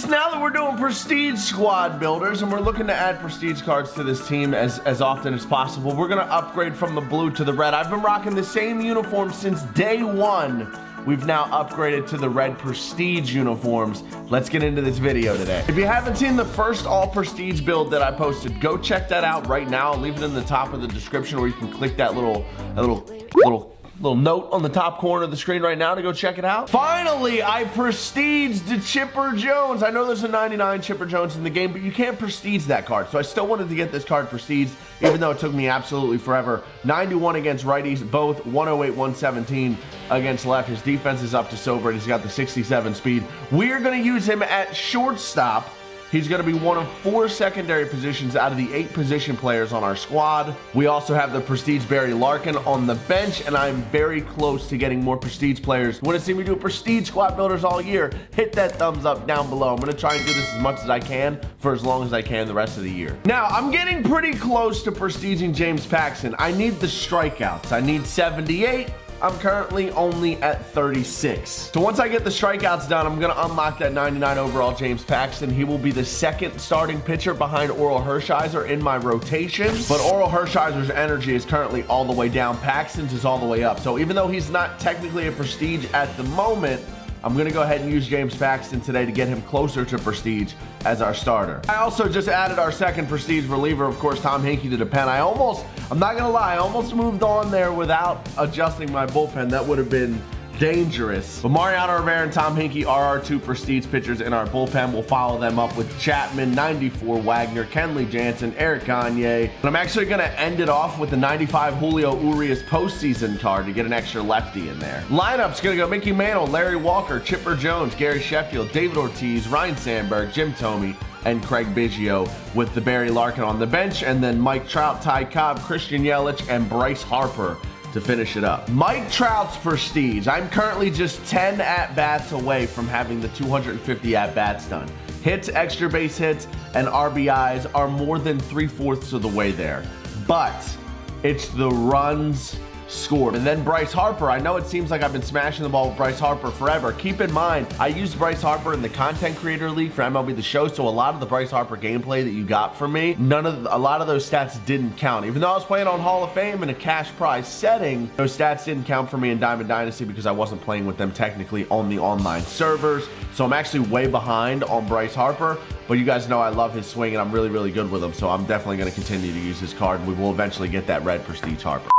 Just now that we're doing prestige squad builders and we're looking to add prestige cards to this team as often as possible, we're gonna upgrade from the blue to the red. I've been rocking the same uniform since day one. We've now upgraded to the red prestige uniforms. Let's get into this video today. If you haven't seen the first all prestige build that I posted, go check that out right now. I'll leave it in the top of the description where you can click that little note on the top corner of the screen right now to go check it out. Finally, I prestiged Chipper Jones. I know there's a 99 Chipper Jones in the game, but you can't prestige that card. So I still wanted to get this card prestiged, even though it took me absolutely forever. 91 against righties, both 108, 117 against left. His defense is up to sober. He's got the 67 speed. We are going to use him at shortstop. He's going to be one of 4 secondary positions out of the 8 position players on our squad. We also have the Prestige Barry Larkin on the bench, and I'm very close to getting more Prestige players. You want to see me do Prestige squad builders all year? Hit that thumbs up down below. I'm going to try and do this as much as I can for as long as I can the rest of the year. Now, I'm getting pretty close to prestiging James Paxton. I need the strikeouts. I need 78. I'm currently only at 36. So once I get the strikeouts done, I'm gonna unlock that 99 overall James Paxton. He will be the second starting pitcher behind Oral Hershiser in my rotation. But Oral Hershiser's energy is currently all the way down. Paxton's is all the way up. So even though he's not technically a prestige at the moment, I'm gonna go ahead and use James Paxton today to get him closer to prestige as our starter. I also just added our second prestige reliever, of course, Tom Hinkie to the pen. I'm not gonna lie, I almost moved on there without adjusting my bullpen. That would have been dangerous. But Mariano Rivera and Tom Hinkie are our 2 prestige pitchers in our bullpen. We'll follow them up with Chapman, 94 Wagner, Kenley Jansen, Eric Gagne. And I'm actually gonna end it off with the 95 Julio Urias postseason card to get an extra lefty in there. Lineup's gonna go Mickey Mantle, Larry Walker, Chipper Jones, Gary Sheffield, David Ortiz, Ryan Sandberg, Jim Thome, and Craig Biggio with the Barry Larkin on the bench, and then Mike Trout, Ty Cobb, Christian Yelich, and Bryce Harper to finish it up. Mike Trout's prestige. I'm currently just 10 at-bats away from having the 250 at-bats done. Hits, extra base hits, and RBIs are more than 3/4 of the way there. But it's the runs scored. And then Bryce Harper, I know it seems like I've been smashing the ball with Bryce Harper forever. Keep in mind, I used Bryce Harper in the Content Creator League for MLB The Show, so a lot of the Bryce Harper gameplay that you got from me, a lot of those stats didn't count. Even though I was playing on Hall of Fame in a cash prize setting, those stats didn't count for me in Diamond Dynasty because I wasn't playing with them technically on the online servers. So I'm actually way behind on Bryce Harper, but you guys know I love his swing and I'm really, really good with him, so I'm definitely going to continue to use his card, and we will eventually get that red Prestige Harper.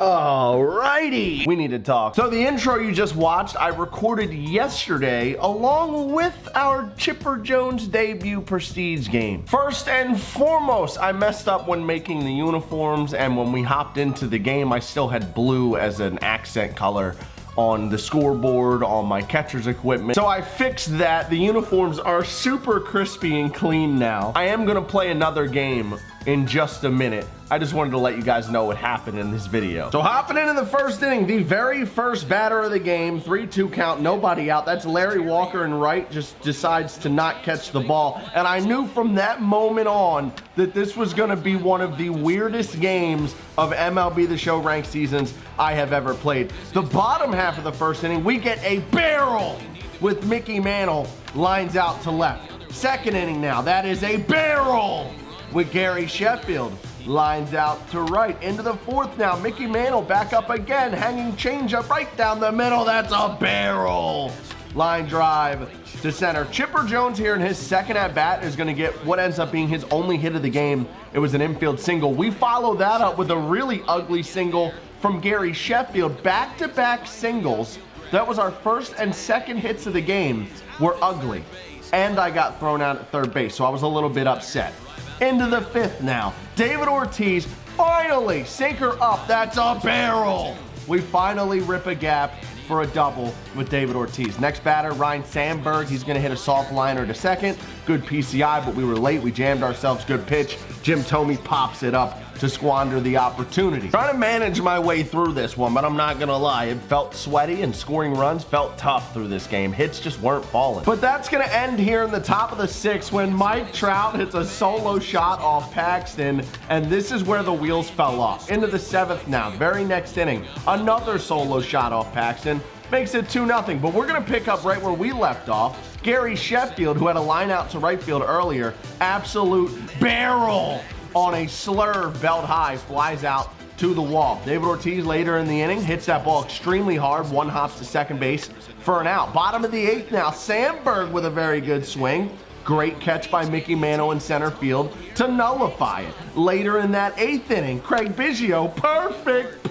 Alrighty, we need to talk. So the intro you just watched, I recorded yesterday along with our Chipper Jones debut prestige game. First and foremost, I messed up when making the uniforms, and when we hopped into the game, I still had blue as an accent color on the scoreboard, on my catcher's equipment. So I fixed that. The uniforms are super crispy and clean now. I am gonna play another game in just a minute. I just wanted to let you guys know what happened in this video. So hopping into the first inning, the very first batter of the game, 3-2 count, nobody out. That's Larry Walker, and Wright just decides to not catch the ball. And I knew from that moment on that this was gonna be one of the weirdest games of MLB The Show ranked seasons I have ever played. The bottom half of the first inning, we get a barrel with Mickey Mantle, lines out to left. Second inning now, that is a barrel with Gary Sheffield, lines out to right. Into the fourth now, Mickey Mantle back up again, hanging changeup right down the middle. That's a barrel. Line drive to center. Chipper Jones here in his second at bat is gonna get what ends up being his only hit of the game. It was an infield single. We follow that up with a really ugly single from Gary Sheffield. Back-to-back singles. That was our first and second hits of the game were ugly. And I got thrown out at third base, so I was a little bit upset. Into the fifth now. David Ortiz, finally, sinker up. That's a barrel. We finally rip a gap for a double with David Ortiz. Next batter, Ryan Sandberg. He's going to hit a soft liner to second. Good PCI, but we were late. We jammed ourselves. Good pitch. Jim Thome pops it up to squander the opportunity. Trying to manage my way through this one, but I'm not gonna lie, it felt sweaty and scoring runs felt tough through this game. Hits just weren't falling. But that's gonna end here in the top of the sixth when Mike Trout hits a solo shot off Paxton, and this is where the wheels fell off. Into the seventh now, very next inning, another solo shot off Paxton. Makes it 2-0, but we're gonna pick up right where we left off Gary Sheffield, who had a line out to right field earlier, absolute barrel on a slurve belt high, flies out to the wall. David Ortiz later in the inning hits that ball extremely hard, one hops to second base for an out. Bottom of the 8th now, Sandberg with a very good swing. Great catch by Mickey Mantle in center field to nullify it. Later in that 8th inning, Craig Biggio, perfect,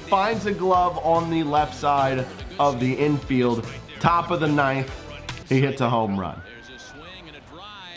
finds a glove on the left side of the infield. Top of the 9th, he hits a home run.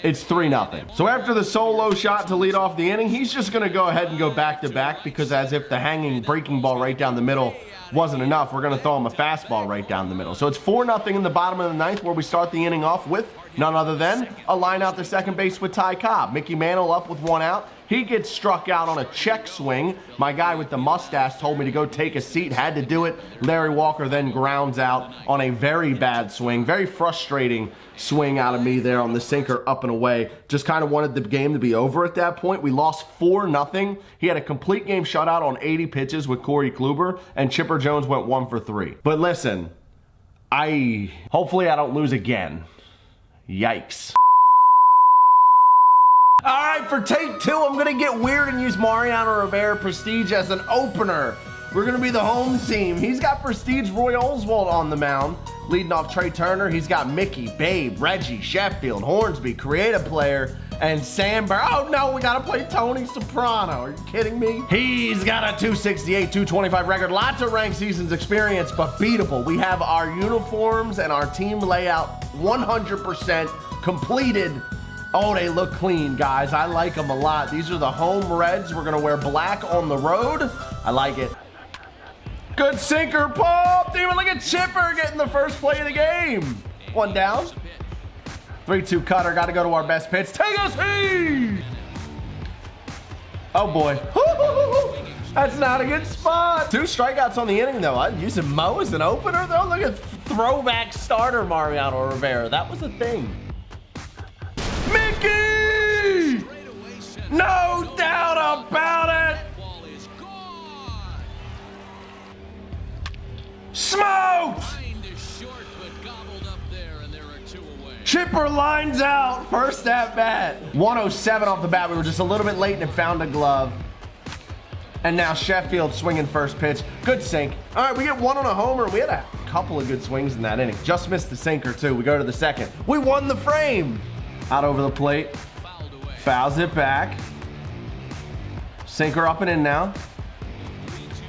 It's 3-0. So after the solo shot to lead off the inning, he's just going to go ahead and go back-to-back because as if the hanging breaking ball right down the middle wasn't enough, we're going to throw him a fastball right down the middle. So it's 4-0 in the bottom of the 9th where we start the inning off with none other than a line out to second base with Ty Cobb. Mickey Mantle up with 1 out. He gets struck out on a check swing. My guy with the mustache told me to go take a seat, had to do it. Larry Walker then grounds out on a very bad swing. Very frustrating swing out of me there on the sinker up and away. Just kind of wanted the game to be over at that point. We lost 4-0. He had a complete game shutout on 80 pitches with Corey Kluber, and Chipper Jones went 1 for 3. But listen, hopefully I don't lose again. Yikes. All right, for take 2, I'm going to get weird and use Mariano Rivera Prestige as an opener. We're going to be the home team. He's got Prestige Roy Oswalt on the mound. Leading off Trey Turner, he's got Mickey, Babe, Reggie, Sheffield, Hornsby, creative player, and Sandberg. Oh no, we got to play Tony Soprano. Are you kidding me? He's got a 268, 225 record. Lots of ranked seasons experience, but beatable. We have our uniforms and our team layout 100% completed. Oh, they look clean, guys. I like them a lot. These are the home Reds. We're going to wear black on the road. I like it. Good sinker, Paul. Dude, look at Chipper getting the first play of the game. 1 down. 3-2 cutter. Got to go to our best pitch. Take a seat. Oh, boy. That's not a good spot. 2 strikeouts on the inning, though. I'm using Mo as an opener, though. Look at throwback starter Mariano Rivera. That was a thing. Mickey! No doubt about it! Smoked! Chipper lines out, first at bat. 107 off the bat. We were just a little bit late and found a glove. And now Sheffield swinging first pitch. Good sink. All right, we get 1 on a homer. We had a couple of good swings in that inning. Just missed the sinker, too. We go to the second. We won the frame. Out over the plate. Fouls it back. Sinker up and in now.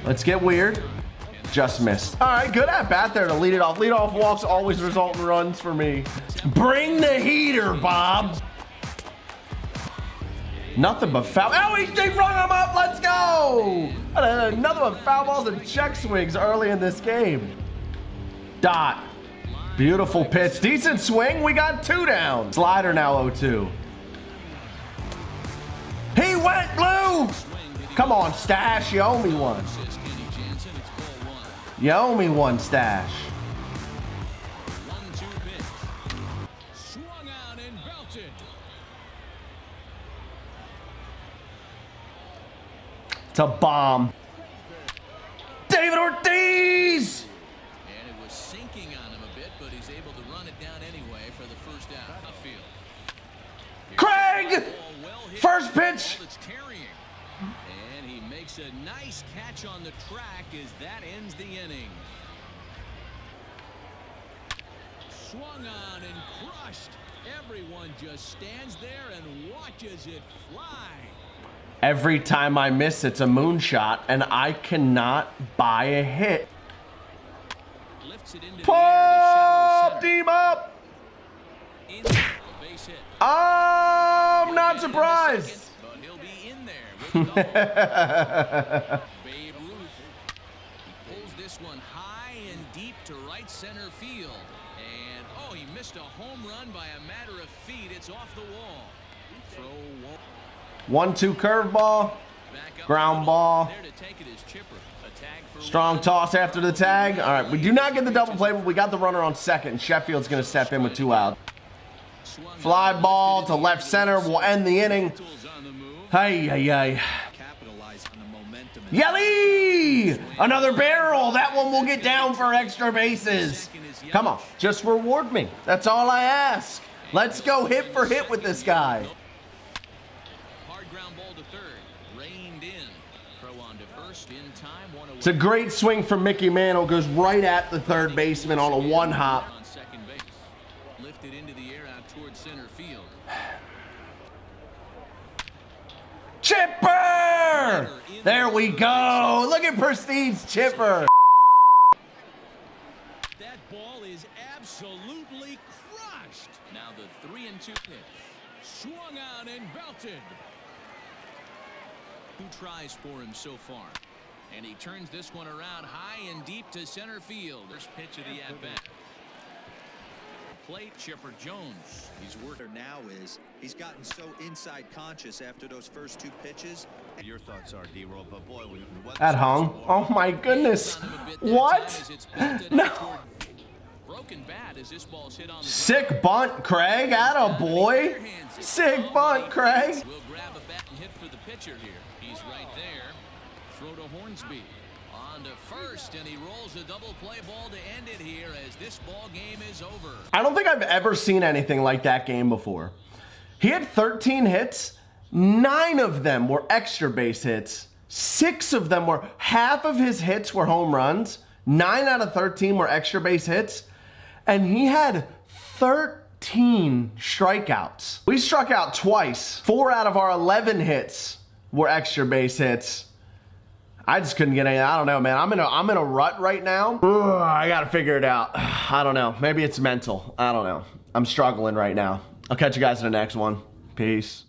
Let's get weird. Just missed. All right, good at bat there to lead it off. Leadoff walks always result in runs for me. Bring the heater, Bob. Nothing but foul. Oh, he rung him up. Let's go. Another one. Foul balls and check swings early in this game. Dot. Beautiful pitch. Decent swing. We got 2 down. Slider now 0-2. He went blue. Come on, Stash. You owe me one. You owe me one, Stash. It's a bomb. David Ortiz! And it was sinking on him a bit, but he's able to run it down anyway for the first down on the field. Craig! First pitch! And he makes a nice catch on the track as that ends the inning. Swung on and crushed. Everyone just stands there and watches it fly. Every time I miss, it's a moonshot, and I cannot buy a hit. Pull team up! I'm not surprised. But he'll be in there. Babe Ruth. He pulls this one high and deep to right center field. And, oh, he missed a home run by a matter of feet. It's off the wall. Throw one. 1-2 curveball, ground ball, strong toss after the tag. All right, we do not get the double play, but we got the runner on second. Sheffield's going to step in with 2 out. Fly ball to left center will end the inning. Hey, hey, hey. Yelly! Another barrel. That one will get down for extra bases. Come on, just reward me. That's all I ask. Let's go hit for hit with this guy. Hard ground ball to third. Reined in. Throw on to first in time. One away. It's a great swing from Mickey Mantle. Goes right at the third baseman on a one hop. On second base. Lifted into the air out towards center field. Chipper! There we go. Look at Prestige's chipper. That ball is absolutely crushed. Now the 3-2 pitch. Swung out and belted. 2 tries for him so far. And he turns this one around high and deep to center field. First pitch of the at-bat. Plate, Chipper Jones. He's working now is he's gotten so inside conscious after those first 2 pitches. Your thoughts are, D-Roll, but boy, That hung. Oh my goodness. What? No. Broken bat as this ball's hit on the Sick bunt, Craig. Atta boy. Sick bunt, Craig. We'll grab a bat and hit for the pitcher here. He's right there. Throw to Hornsby. On to first, and he rolls a double play ball to end it here as this ball game is over. I don't think I've ever seen anything like that game before. He had 13 hits. 9 of them were extra base hits. 6 of them were, half of his hits were home runs. 9 out of 13 were extra base hits. And he had 13 strikeouts. We struck out twice. 4 out of our 11 hits were extra base hits. I just couldn't get any. I don't know, man. I'm in a rut right now. Ugh, I gotta figure it out. I don't know. Maybe it's mental. I don't know. I'm struggling right now. I'll catch you guys in the next one. Peace.